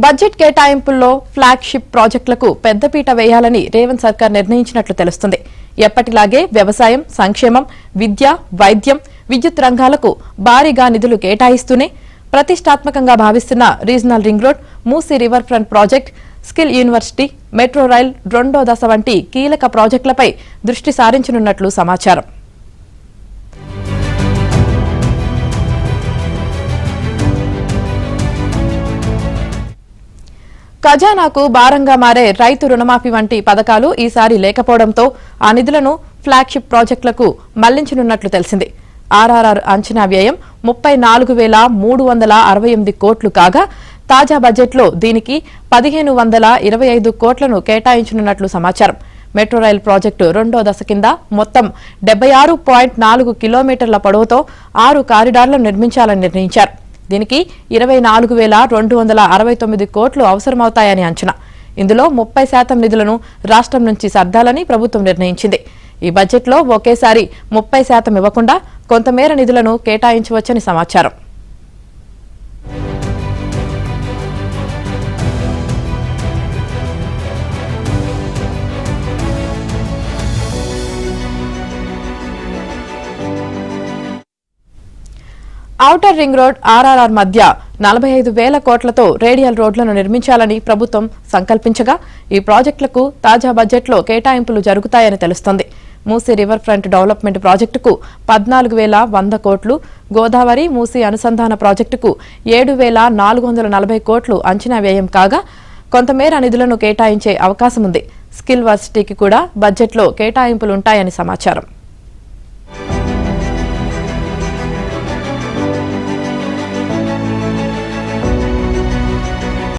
Budget కేటాయింపుల్లో flagship ప్రాజెక్టులకు పెద్దపీట వేయాలని రేవంత్ సర్కార్ నిర్ణయించినట్లు తెలుస్తుంది. ఎప్పటిలాగే వ్యవసాయం, సంక్షేమం, విద్య, వైద్యం, విద్యుత్ రంగాలకు భారీగా నిధులు కేటాయిస్తూనే ప్రతిష్టాత్మకంగా భావిస్తున్న regional ring road, Musi river front project, skill university, metro rail రెండో దశ వంటి కీలక ప్రాజెక్టులపై దృష్టి సారించనున్నట్లు సమాచారం. ఖజానాకు భారంగా మారే రైతు రుణమాఫీ వంటి పథకాలు ఈసారి లేకపోవడంతో ఆ నిధులను ఫ్లాగ్షిప్ ప్రాజెక్టులకు మళ్లించనున్నట్లు తెలిసింది. ఆర్ఆర్ఆర్ అంచనా వ్యయం 34,368 కోట్లు కాగా తాజా బడ్జెట్లో దీనికి 1,525 కోట్లను కేటాయించనున్నట్లు సమాచారం. మెట్రో రైల్ ప్రాజెక్టు రెండో దశ కింద మొత్తం 76.4 కిలోమీటర్ల పొడవుతో 6 కారిడార్లను నిర్మించాలని నిర్ణయించారు. దీనికి 24,269 కోట్లు అవసరమవుతాయని అంచనా. ఇందులో 30% నిధులను రాష్ట్రం నుంచి సర్దాలని ప్రభుత్వం నిర్ణయించింది. ఈ బడ్జెట్లో ఒకేసారి 30% ఇవ్వకుండా కొంతమేర నిధులను కేటాయించవచ్చని సమాచారం. ఔటర్ రింగ్ రోడ్, ఆర్ఆర్ఆర్ మధ్య 45,000 కోట్లతో రేడియల్ రోడ్లను నిర్మించాలని ప్రభుత్వం సంకల్పించగా ఈ ప్రాజెక్టులకు తాజా బడ్జెట్లో కేటాయింపులు జరుగుతాయని తెలుస్తోంది. మూసీ రివర్ ఫ్రంట్ డెవలప్మెంట్ ప్రాజెక్టుకు 14,100 కోట్లు, గోదావరి మూసీ అనుసంధాన ప్రాజెక్టుకు 7,440 కోట్లు అంచనా వ్యయం కాగా కొంతమేర నిధులను కేటాయించే అవకాశం ఉంది. స్కిల్ యూనివర్సిటీకి కూడా బడ్జెట్లో కేటాయింపులుంటాయని సమాచారం.